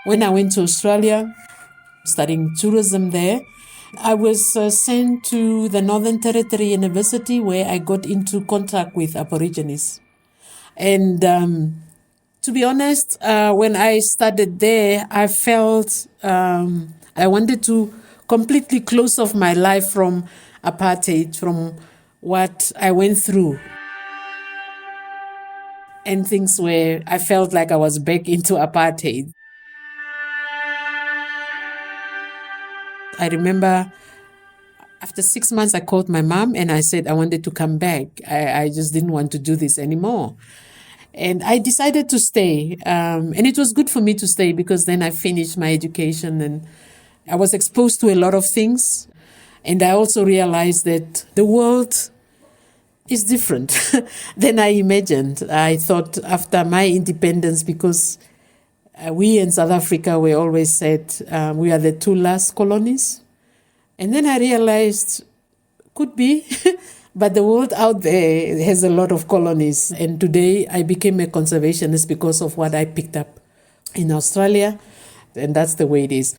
When I went to Australia, studying tourism there, I was sent to the Northern Territory University where I got into contact with Aborigines. And to be honest, when I started there, I felt I wanted to completely close off my life from apartheid, from what I went through. And things where I felt like I was back into apartheid. I remember after 6 months, I called my mom and I said I wanted to come back. I just didn't want to do this anymore. And I decided to stay. And it was good for me to stay because then I finished my education and I was exposed to a lot of things. And I also realized that the world is different than I imagined. I thought after my independence, because we in South Africa were always said we are the 2 last colonies. And then I realized, could be, but the world out there has a lot of colonies. And today I became a conservationist because of what I picked up in Australia. And that's the way it is.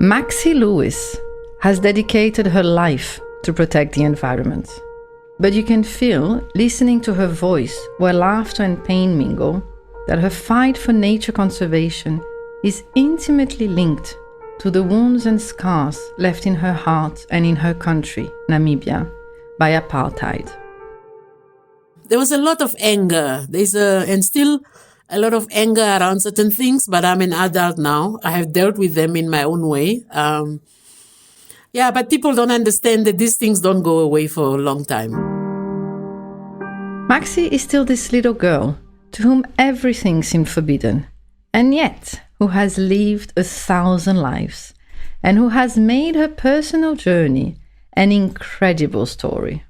Maxi Louis has dedicated her life to protect the environment. But you can feel, listening to her voice, where laughter and pain mingle, that her fight for nature conservation is intimately linked to the wounds and scars left in her heart and in her country, Namibia, by apartheid. There was a lot of anger. And still a lot of anger around certain things, but I'm an adult now. I have dealt with them in my own way. But people don't understand that these things don't go away for a long time. Maxi is still this little girl to whom everything seemed forbidden, and yet who has lived 1,000 lives and who has made her personal journey an incredible story.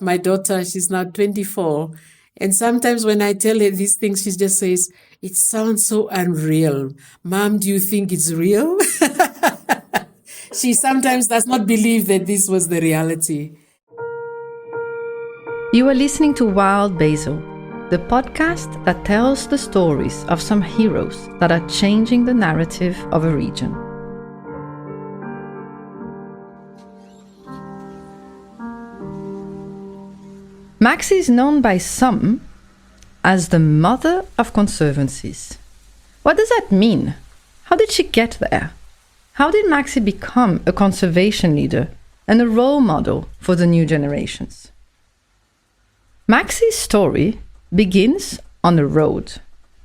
My daughter, she's now 24, and sometimes when I tell her these things, she just says, "It sounds so unreal. Mom, do you think it's real?" She sometimes does not believe that this was the reality. You are listening to Wild Basil, the podcast that tells the stories of some heroes that are changing the narrative of a region. Maxi is known by some as the mother of conservancies. What does that mean? How did she get there? How did Maxi become a conservation leader and a role model for the new generations? Maxi's story begins on a road.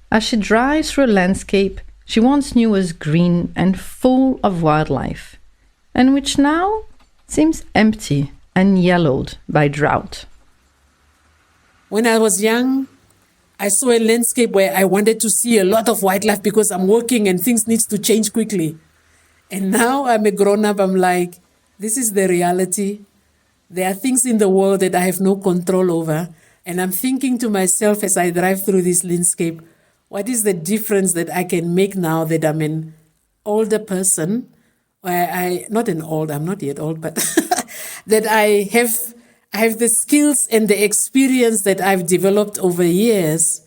As she drives through a landscape she once knew was green and full of wildlife, and which now seems empty and yellowed by drought. When I was young, I saw a landscape where I wanted to see a lot of wildlife because I'm working and things need to change quickly. And now I'm a grown-up, I'm like, this is the reality. There are things in the world that I have no control over. And I'm thinking to myself as I drive through this landscape, what is the difference that I can make now that I'm an older person? I'm not yet old, but that I have the skills and the experience that I've developed over years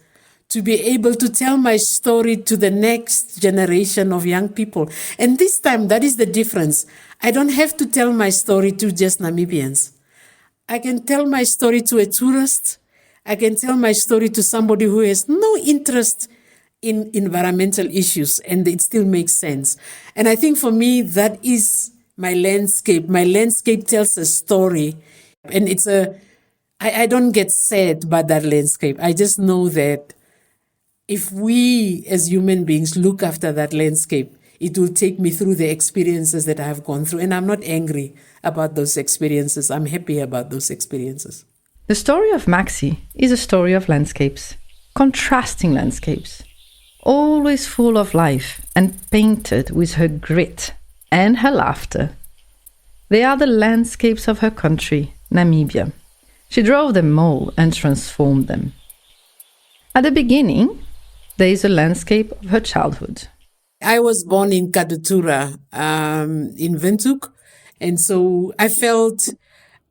to be able to tell my story to the next generation of young people. And this time, that is the difference. I don't have to tell my story to just Namibians. I can tell my story to a tourist. I can tell my story to somebody who has no interest in environmental issues, and it still makes sense. And I think for me, that is my landscape. My landscape tells a story, and I don't get sad by that landscape. I just know that if we as human beings look after that landscape, it will take me through the experiences that I have gone through. And I'm not angry about those experiences. I'm happy about those experiences. The story of Maxi is a story of landscapes, contrasting landscapes, always full of life and painted with her grit and her laughter. They are the landscapes of her country, Namibia. She drove them all and transformed them. At the beginning, there is a landscape of her childhood. I was born in Kadutura, in Windhoek. And so I felt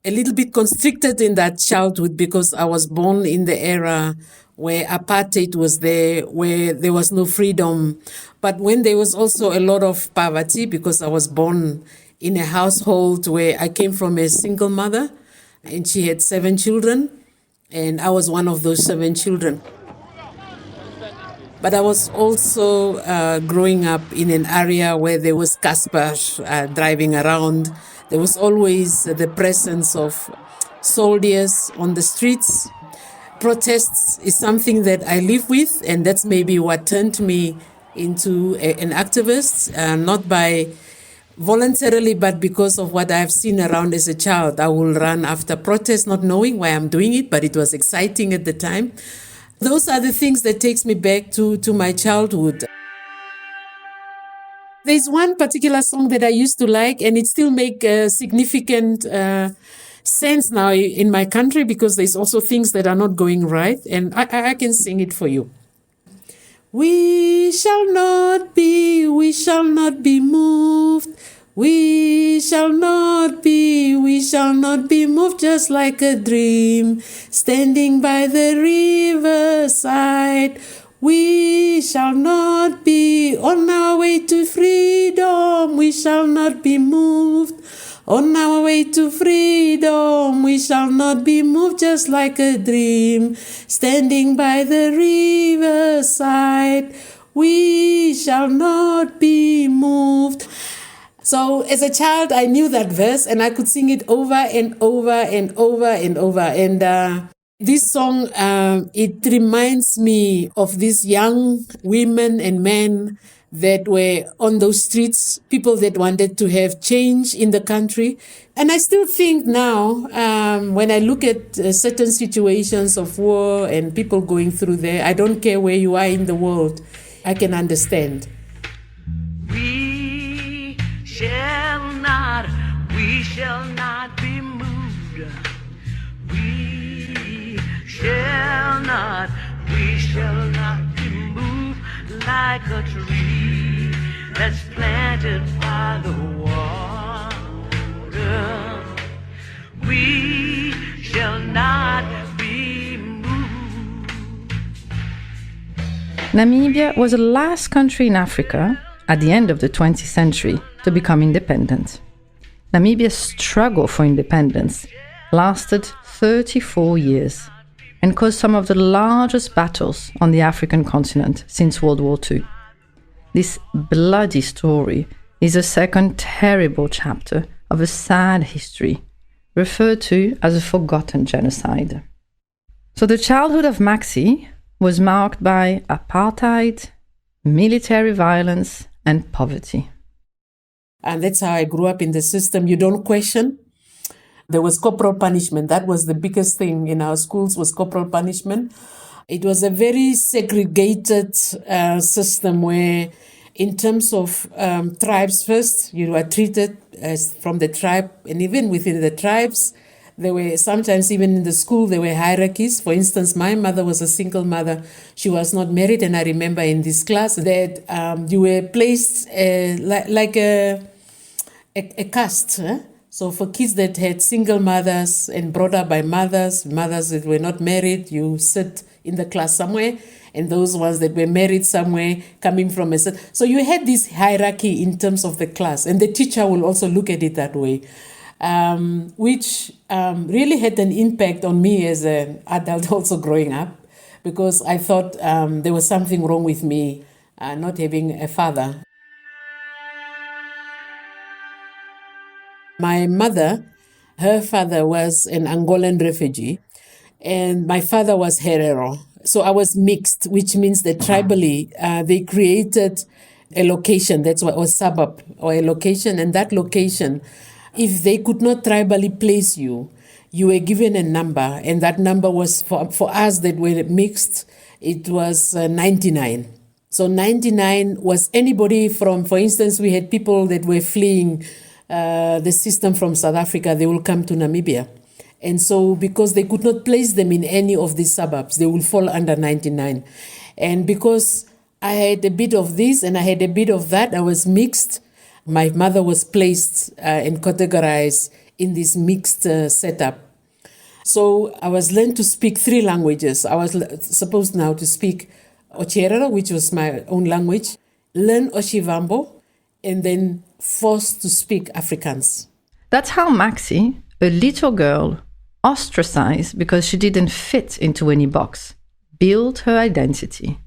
a little bit constricted in that childhood because I was born in the era where apartheid was there, where there was no freedom. But when there was also a lot of poverty, because I was born in a household where I came from a single mother and she had 7 children, and I was one of those 7 children. But I was also growing up in an area where there was Casper driving around. There was always the presence of soldiers on the streets. Protests is something that I live with, and that's maybe what turned me into an activist, not by voluntarily, but because of what I've seen around as a child. I will run after protests, not knowing why I'm doing it, but it was exciting at the time. Those are the things that takes me back to my childhood. There's one particular song that I used to like, and it still makes significant sense now in my country, because there's also things that are not going right, and I can sing it for you. We shall not be moved. We shall not be moved, just like a dream, standing by the riverside. We shall not be on our way to freedom. We shall not be moved. On our way to freedom, we shall not be moved, just like a dream, standing by the riverside. We shall not be moved. So as a child, I knew that verse, and I could sing it over and over and over and over. And this song, it reminds me of these young women and men that were on those streets, people that wanted to have change in the country. And I still think now, when I look at certain situations of war and people going through there, I don't care where you are in the world, I can understand. We shall not be moved. We shall not be moved, like a tree that's planted by the water. We shall not be moved. Namibia was the last country in Africa at the end of the 20th century to become independent. Namibia's struggle for independence lasted 34 years and caused some of the largest battles on the African continent since World War II. This bloody story is the second terrible chapter of a sad history, referred to as a forgotten genocide. So the childhood of Maxi was marked by apartheid, military violence, and poverty. And that's how I grew up in the system. You don't question. There was corporal punishment. That was the biggest thing in our schools, was corporal punishment. It was a very segregated system where, in terms of tribes first, you were treated as from the tribe, and even within the tribes, there were sometimes, even in the school, there were hierarchies. For instance, my mother was a single mother. She was not married, and I remember in this class that you were placed like a caste. So for kids that had single mothers and brought up by mothers that were not married, you sit in the class somewhere, and those ones that were married somewhere, coming from a set. So you had this hierarchy in terms of the class, and the teacher will also look at it that way, which really had an impact on me as an adult also growing up, because I thought there was something wrong with me not having a father. My mother, her father was an Angolan refugee, and my father was Herero. So I was mixed, which means that tribally, they created a location, that's what was suburb, or a location, and that location, if they could not tribally place you, you were given a number, and that number was, for us that were mixed, it was 99. So 99 was anybody from, for instance, we had people that were fleeing the system from South Africa, they will come to Namibia. And so because they could not place them in any of these suburbs, they will fall under 99. And because I had a bit of this and I had a bit of that, I was mixed. My mother was placed and categorized in this mixed setup. So I was learned to speak 3 languages. I was supposed now to speak Ocherero, which was my own language, learn Oshivambo, and then forced to speak Afrikaans. That's how Maxi, a little girl, ostracized because she didn't fit into any box, built her identity.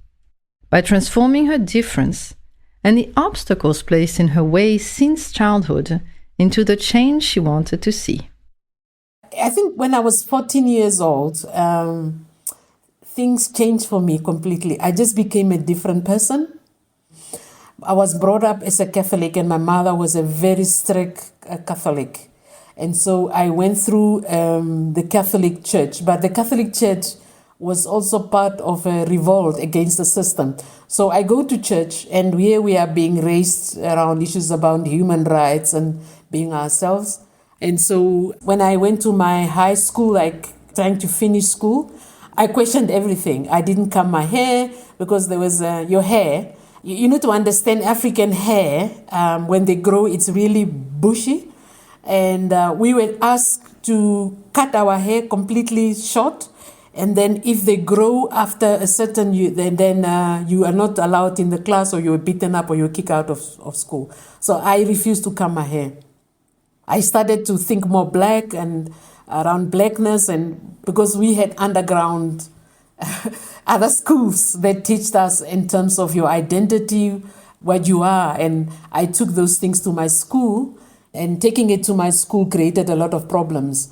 By transforming her difference and the obstacles placed in her way since childhood into the change she wanted to see. I think when I was 14 years old, things changed for me completely. I just became a different person. I was brought up as a Catholic, and my mother was a very strict Catholic. And so I went through the Catholic Church, but the Catholic Church was also part of a revolt against the system. So I go to church, and here we are being raised around issues about human rights and being ourselves. And so when I went to my high school, like trying to finish school, I questioned everything. I didn't comb my hair because there was your hair. You need to understand African hair, when they grow, it's really bushy. And we were asked to cut our hair completely short. And then if they grow after a certain, then you are not allowed in the class, or you're beaten up, or you're kicked out of school. So I refused to comb my hair. I started to think more black and around blackness, and because we had underground other schools that teach us in terms of your identity, what you are. And I took those things to my school, and taking it to my school created a lot of problems.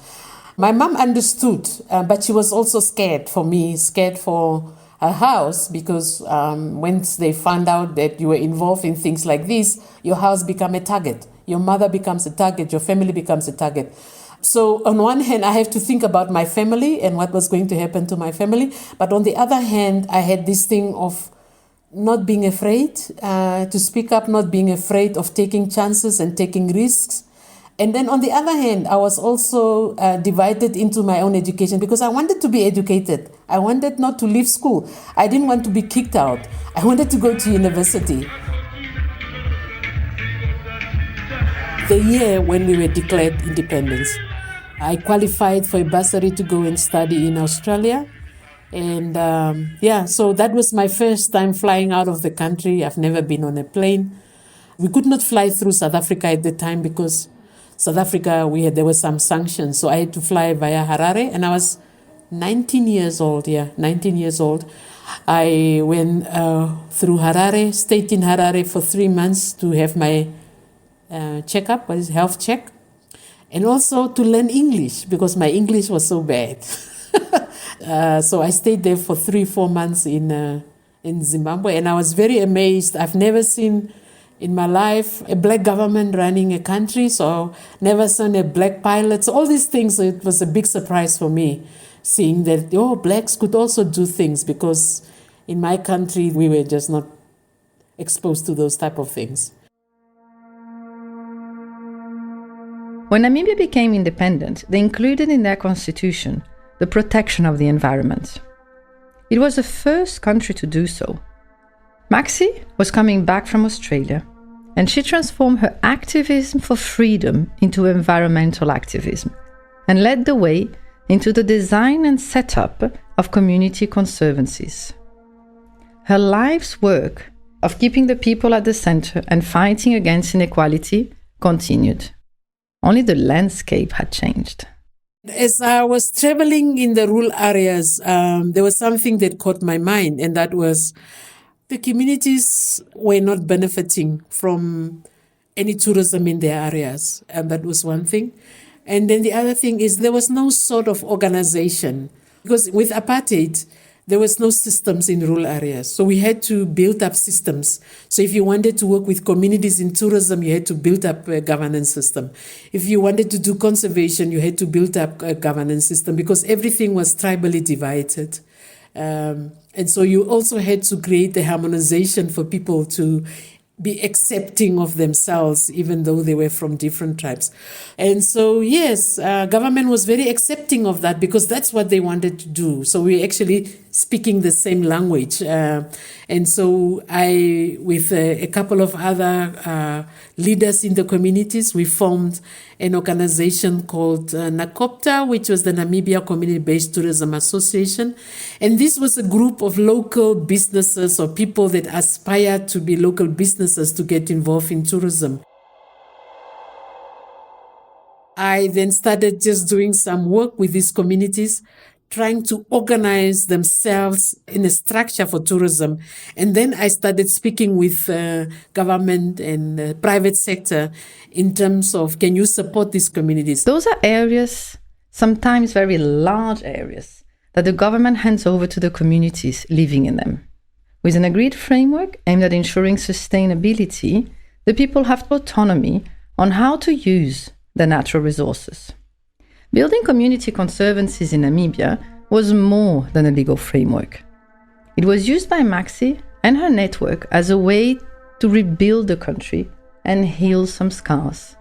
My mom understood, but she was also scared for me, scared for her house, because once they found out that you were involved in things like this, your house became a target. Your mother becomes a target, your family becomes a target. So on one hand, I have to think about my family and what was going to happen to my family. But on the other hand, I had this thing of not being afraid to speak up, not being afraid of taking chances and taking risks. And then on the other hand, I was also divided into my own education, because I wanted to be educated. I wanted not to leave school. I didn't want to be kicked out. I wanted to go to university. The year when we were declared independence, I qualified for a bursary to go and study in Australia. And so that was my first time flying out of the country. I've never been on a plane. We could not fly through South Africa at the time because South Africa, there were some sanctions. So I had to fly via Harare, and I was 19 years old. I went through Harare, stayed in Harare for 3 months to have my checkup, health check, and also to learn English, because my English was so bad. So I stayed there for 3-4 months in Zimbabwe, and I was very amazed. I've never seen in my life a black government running a country, so never seen a black pilot. So all these things, it was a big surprise for me, seeing that, blacks could also do things, because in my country, we were just not exposed to those type of things. When Namibia became independent, they included in their constitution the protection of the environment. It was the first country to do so. Maxi was coming back from Australia, and she transformed her activism for freedom into environmental activism and led the way into the design and setup of community conservancies. Her life's work of keeping the people at the center and fighting against inequality continued. Only the landscape had changed. As I was traveling in the rural areas, there was something that caught my mind, and that was the communities were not benefiting from any tourism in their areas. And that was one thing. And then the other thing is there was no sort of organization, because with apartheid, there was no systems in rural areas. So we had to build up systems. So if you wanted to work with communities in tourism, you had to build up a governance system. If you wanted to do conservation, you had to build up a governance system, because everything was tribally divided. And so you also had to create the harmonization for people to be accepting of themselves, even though they were from different tribes. And so, yes, government was very accepting of that, because that's what they wanted to do. So we actually speaking the same language. And so I, with a couple of other leaders in the communities, we formed an organization called NACOPTA, which was the Namibia Community-Based Tourism Association. And this was a group of local businesses or people that aspire to be local businesses to get involved in tourism. I then started just doing some work with these communities, trying to organize themselves in a structure for tourism. And then I started speaking with government and private sector in terms of, can you support these communities? Those are areas, sometimes very large areas, that the government hands over to the communities living in them. With an agreed framework aimed at ensuring sustainability, the people have autonomy on how to use the natural resources. Building community conservancies in Namibia was more than a legal framework. It was used by Maxi and her network as a way to rebuild the country and heal some scars.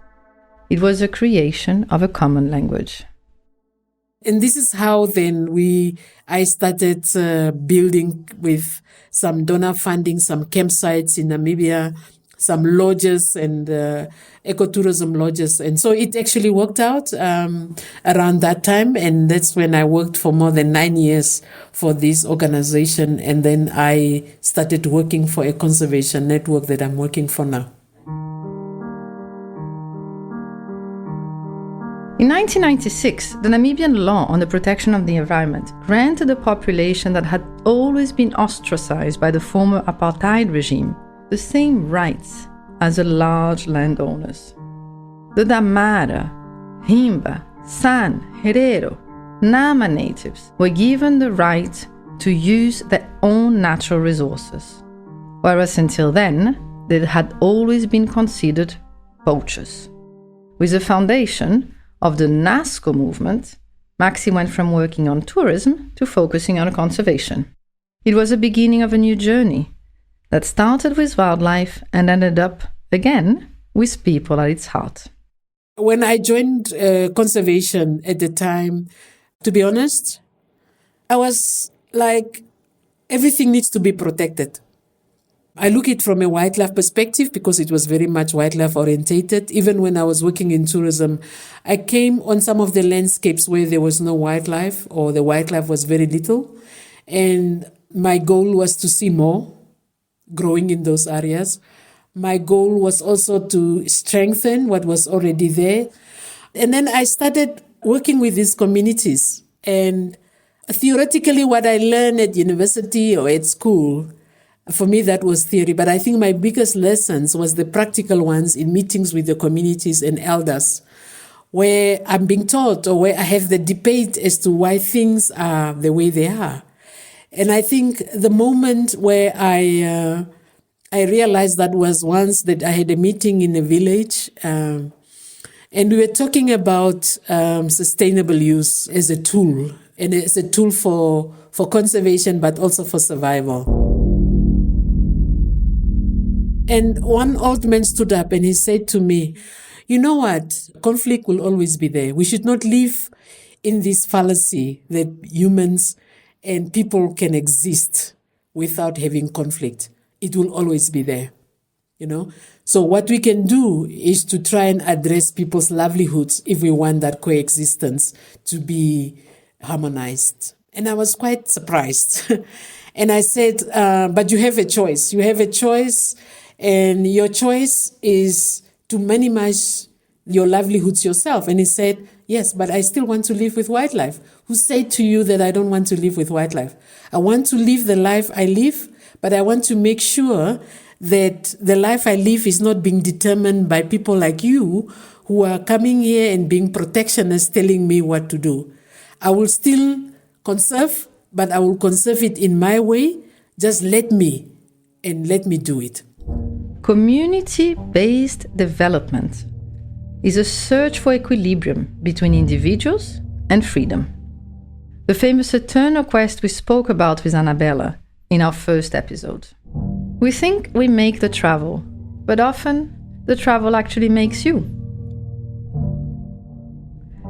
It was a creation of a common language. And this is how then I started building with some donor funding, some campsites in Namibia, some lodges and ecotourism lodges. And so it actually worked out around that time. And that's when I worked for more than 9 years for this organization. And then I started working for a conservation network that I'm working for now. In 1996, the Namibian law on the protection of the environment granted a population that had always been ostracized by the former apartheid regime the same rights as the large landowners. The Damara, Himba, San, Herero, Nama natives were given the right to use their own natural resources, whereas until then, they had always been considered poachers. With the foundation of the NASCO movement, Maxi went from working on tourism to focusing on conservation. It was the beginning of a new journey that started with wildlife and ended up, again, with people at its heart. When I joined conservation at the time, to be honest, I was like, everything needs to be protected. I look at it from a wildlife perspective because it was very much wildlife orientated. Even when I was working in tourism, I came on some of the landscapes where there was no wildlife or the wildlife was very little. And my goal was to see more growing in those areas. My goal was also to strengthen what was already there. And then I started working with these communities. And theoretically, what I learned at university or at school, for me, that was theory. But I think my biggest lessons was the practical ones in meetings with the communities and elders, where I'm being taught or where I have the debate as to why things are the way they are. And I think the moment where I realized that was once that I had a meeting in a village, and we were talking about sustainable use as a tool, and as a tool for conservation, but also for survival. And one old man stood up and he said to me, you know what? Conflict will always be there. We should not live in this fallacy that humans and people can exist without having conflict. It will always be there, you know. So what we can do is to try and address people's livelihoods if we want that coexistence to be harmonized. And I was quite surprised. And I said, but you have a choice. You have a choice, and your choice is to minimize your livelihoods yourself. And he said, yes, but I still want to live with wildlife. Who said to you that I don't want to live with wildlife? I want to live the life I live, but I want to make sure that the life I live is not being determined by people like you who are coming here and being protectionists telling me what to do. I will still conserve, but I will conserve it in my way. Just let me do it. Community-based development is a search for equilibrium between individuals and freedom. The famous eternal quest we spoke about with Annabella in our first episode. We think we make the travel, but often the travel actually makes you.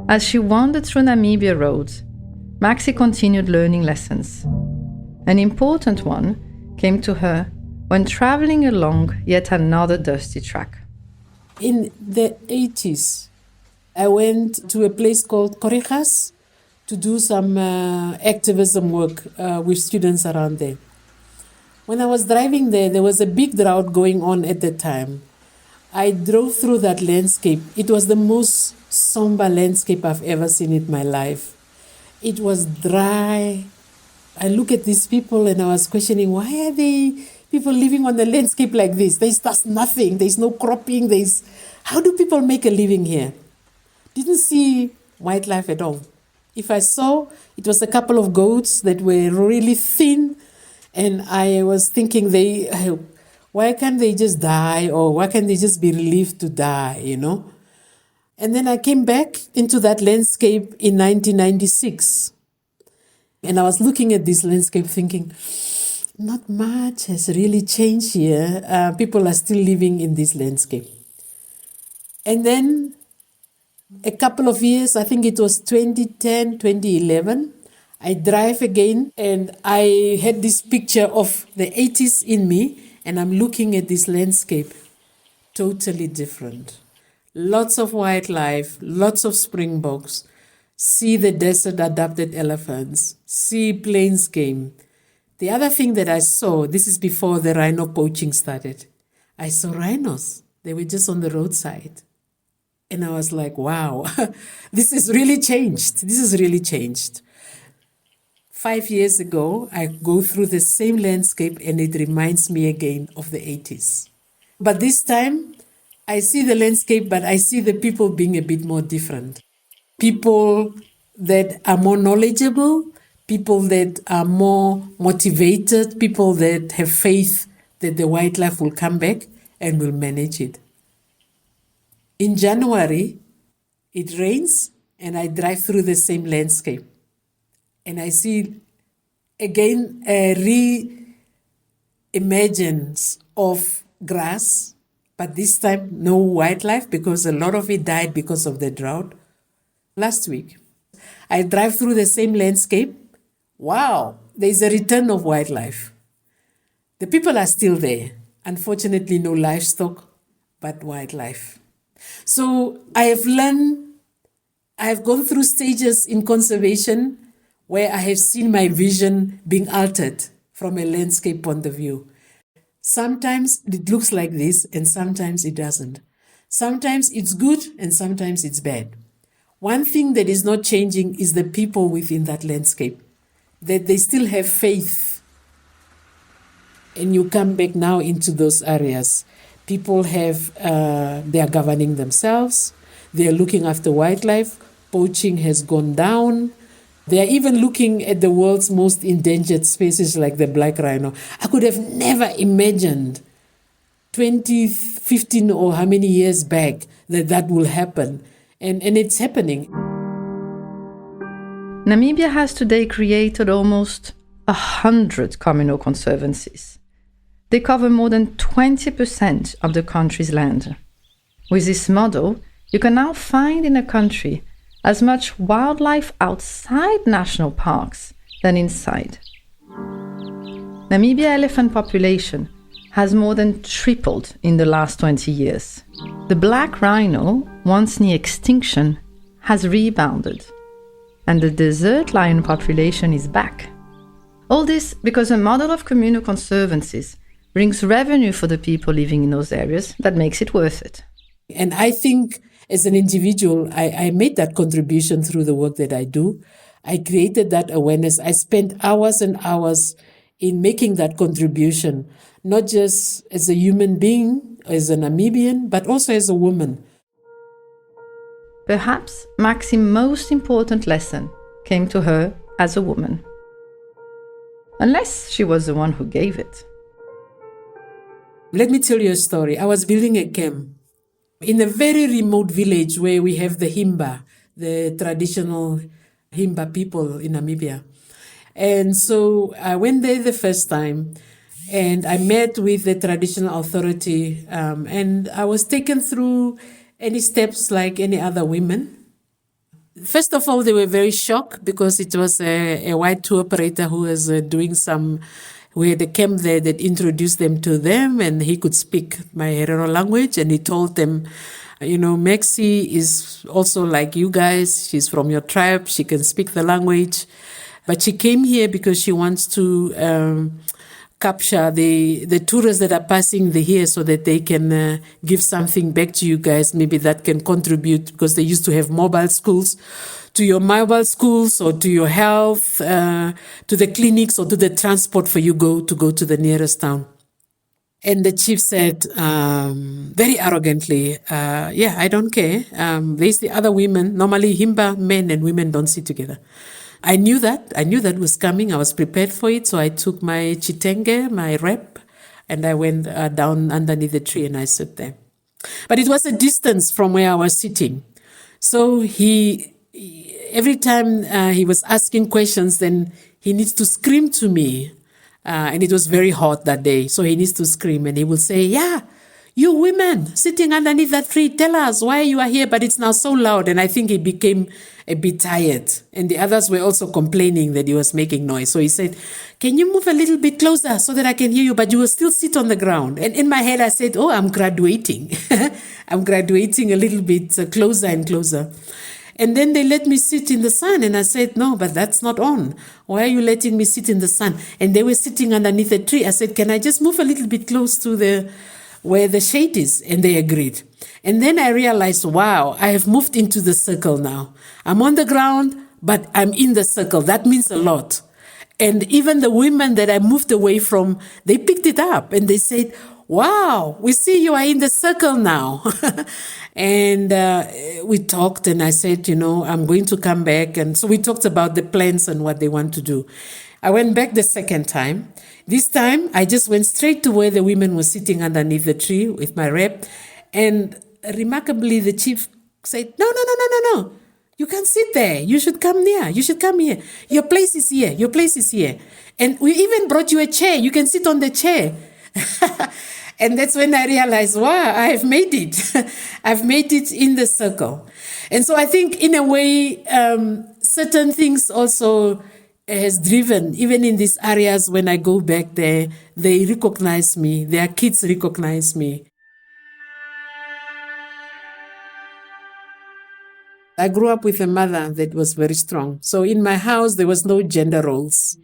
As she wandered through Namibia roads, Maxi continued learning lessons. An important one came to her when traveling along yet another dusty track. In the 80s, I went to a place called Correjas to do some activism work with students around there. When I was driving there was a big drought going on at the time. I drove through that landscape. It was the most somber landscape I've ever seen in my life. It was dry. I look at these people and I was questioning, why are they people living on the landscape like this? There's just nothing. There's no cropping. How do people make a living here? Didn't see wildlife at all. If I saw, it was a couple of goats that were really thin, and I was thinking, why can't they just die, or why can't they just be relieved to die, And then I came back into that landscape in 1996. And I was looking at this landscape thinking, not much has really changed here. People are still living in this landscape. And then a couple of years, I think it was 2010, 2011, I drive again and I had this picture of the 80s in me, and I'm looking at this landscape, totally different. Lots of wildlife, lots of springboks, see the desert adapted elephants, see plains game. The other thing that I saw, this is before the rhino poaching started, I saw rhinos. They were just on the roadside. And I was like, wow, this has really changed. This has really changed. 5 years ago, I go through the same landscape and it reminds me again of the 80s. But this time, I see the landscape, but I see the people being a bit more different. People that are more knowledgeable, people that are more motivated, people that have faith that the wildlife will come back and will manage it. In January, it rains and I drive through the same landscape. And I see again a re-emergence of grass, but this time no wildlife because a lot of it died because of the drought. Last week, I drive through the same landscape. Wow, there's a return of wildlife. The people are still there. Unfortunately, no livestock, but wildlife. So I have gone through stages in conservation where I have seen my vision being altered from a landscape point of view. Sometimes it looks like this and sometimes it doesn't. Sometimes it's good and sometimes it's bad. One thing that is not changing is the people within that landscape, that they still have faith. And you come back now into those areas. People they are governing themselves. They are looking after wildlife. Poaching has gone down. They are even looking at the world's most endangered species like the black rhino. I could have never imagined 2015 or how many years back that will happen. And it's happening. Namibia has today created almost 100 communal conservancies. They cover more than 20% of the country's land. With this model, you can now find in a country as much wildlife outside national parks than inside. Namibia elephant population has more than tripled in the last 20 years. The black rhino, once near extinction, has rebounded. And the desert lion population is back. All this because a model of communal conservancies brings revenue for the people living in those areas that makes it worth it. And I think as an individual, I made that contribution through the work that I do. I created that awareness. I spent hours and hours in making that contribution, not just as a human being, as a Namibian, but also as a woman. Perhaps Maxi's most important lesson came to her as a woman. Unless she was the one who gave it. Let me tell you a story. I was building a camp in a very remote village where we have the Himba, the traditional Himba people in Namibia. And so I went there the first time and I met with the traditional authority and I was taken through any steps like any other women. First of all, they were very shocked because it was a white tour operator who was doing we had a camp there that introduced them to them, and he could speak my Herero language, and he told them, Maxi is also like you guys. She's from your tribe. She can speak the language. But she came here because she wants to capture the tourists that are passing here so that they can give something back to you guys. Maybe that can contribute, because they used to have mobile schools, to your mobile schools or to your health, to the clinics or to the transport for you to go to the nearest town. And the chief said, very arrogantly, yeah, I don't care. There's the other women. Normally, Himba men and women don't sit together. I knew that was coming. I was prepared for it. So I took my chitenge, my rep, and I went down underneath the tree and I sat there. But it was a distance from where I was sitting. So every time he was asking questions, then he needs to scream to me. And it was very hot that day. So he needs to scream and he will say, yeah, you women sitting underneath that tree, tell us why you are here. But it's now so loud. And I think he became a bit tired. And the others were also complaining that he was making noise. So he said, can you move a little bit closer so that I can hear you? But you will still sit on the ground. And in my head, I said, oh, I'm graduating. I'm graduating a little bit closer and closer. And then they let me sit in the sun. And I said, no, but that's not on. Why are you letting me sit in the sun? And they were sitting underneath a tree. I said, can I just move a little bit close to where the shade is? And they agreed. And then I realized, wow, I have moved into the circle now. I'm on the ground, but I'm in the circle. That means a lot. And even the women that I moved away from, they picked it up and they said, wow, we see you are in the circle now. And we talked and I said, I'm going to come back. And so we talked about the plans and what they want to do. I went back the second time. This time, I just went straight to where the women were sitting underneath the tree with my rep. And remarkably, the chief said, no. You can't sit there. You should come near. You should come here. Your place is here. Your place is here. And we even brought you a chair. You can sit on the chair. And that's when I realized, wow, I have made it. I've made it in the circle. And so I think in a way, certain things also has driven, even in these areas when I go back there, they recognize me. Their kids recognize me. I grew up with a mother that was very strong. So in my house, there was no gender roles.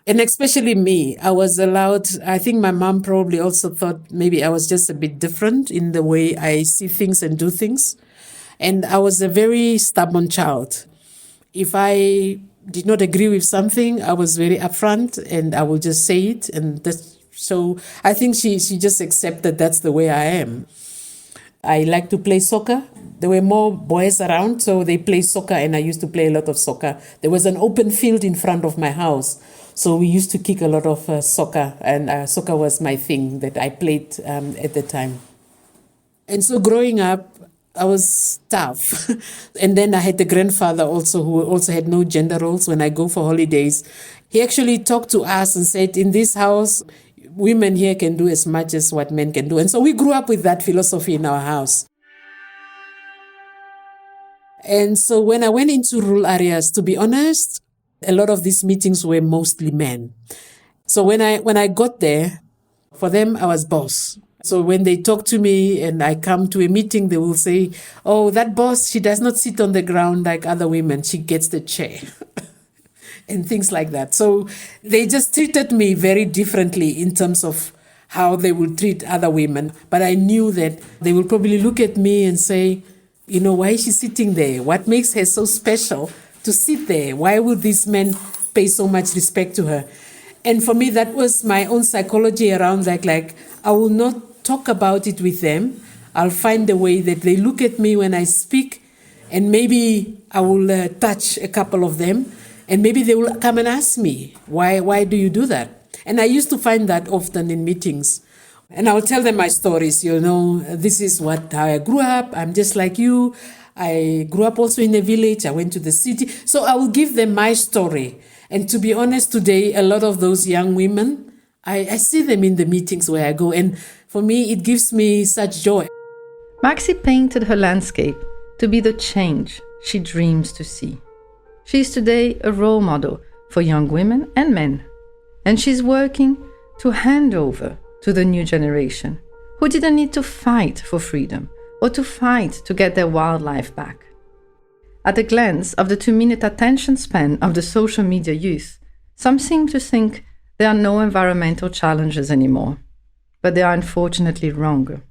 And especially me, I was allowed, I think my mom probably also thought maybe I was just a bit different in the way I see things and do things. And I was a very stubborn child. If I did not agree with something, I was very upfront and I will just say it. And so I think she just accepted that's the way I am. I like to play soccer. There were more boys around, so they play soccer, and I used to play a lot of soccer. There was an open field in front of my house, so we used to kick a lot of soccer, and soccer was my thing that I played at the time. And so growing up, I was tough. And then I had the grandfather also, who also had no gender roles. When I go for holidays, he actually talked to us and said, in this house, women here can do as much as what men can do. And so we grew up with that philosophy in our house. And so when I went into rural areas, to be honest, a lot of these meetings were mostly men. So when I got there, for them, I was boss. So when they talk to me and I come to a meeting, they will say, oh, that boss, she does not sit on the ground like other women. She gets the chair. And things like that. So they just treated me very differently in terms of how they would treat other women. But I knew that they will probably look at me and say, why is she sitting there? What makes her so special to sit there? Why would these men pay so much respect to her? And for me, that was my own psychology around that. Like, I will not talk about it with them. I'll find a way that they look at me when I speak, and maybe I will touch a couple of them. And maybe they will come and ask me, why do you do that? And I used to find that often in meetings. And I will tell them my stories, this is how I grew up. I'm just like you. I grew up also in a village. I went to the city. So I will give them my story. And to be honest, today, a lot of those young women, I see them in the meetings where I go. And for me, it gives me such joy. Maxi painted her landscape to be the change she dreams to see. She is today a role model for young women and men, and she's working to hand over to the new generation who didn't need to fight for freedom or to fight to get their wildlife back. At a glance of the 2-minute attention span of the social media youth, some seem to think there are no environmental challenges anymore. But they are unfortunately wrong.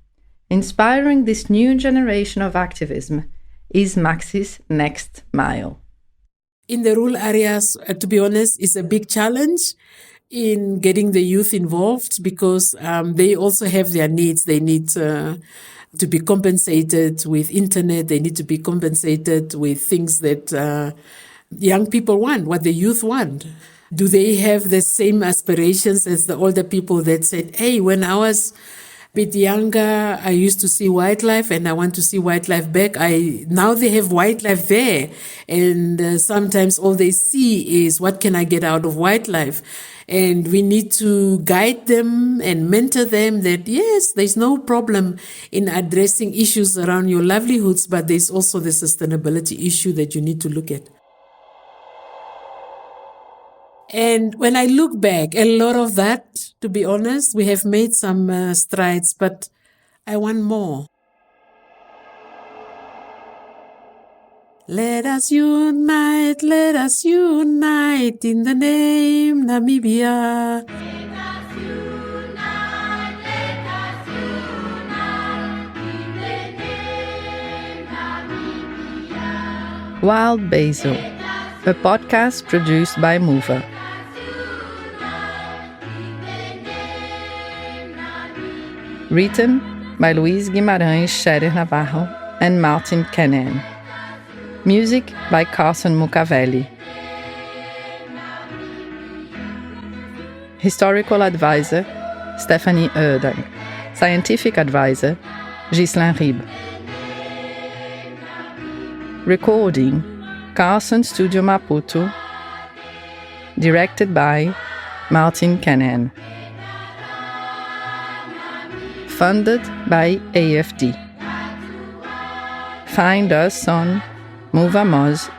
Inspiring this new generation of activism is Maxi's next mile. In the rural areas, to be honest, is a big challenge in getting the youth involved because they also have their needs. They need to be compensated with internet. They need to be compensated with things that young people want, what the youth want. Do they have the same aspirations as the older people that said, hey, when I was a bit younger, I used to see wildlife and I want to see wildlife back. Now they have wildlife there. And sometimes all they see is what can I get out of wildlife? And we need to guide them and mentor them that, yes, there's no problem in addressing issues around your livelihoods, but there's also the sustainability issue that you need to look at. And when I look back, a lot of that, to be honest, we have made some strides, but I want more. Let us unite in the name Namibia. Let us unite in the name Namibia. Wild Basil, a podcast produced by Mover. Written by Luis Guimarães Scherer Navarro and Martin Kenan. Music by Carson Mukavelli. Historical Advisor, Stephanie Erdang. Scientific Advisor, Ghislain Rib. Recording, Carson Studio Maputo. Directed by Martin Kenan. Funded by AFD. Find us on movamos.co.mz.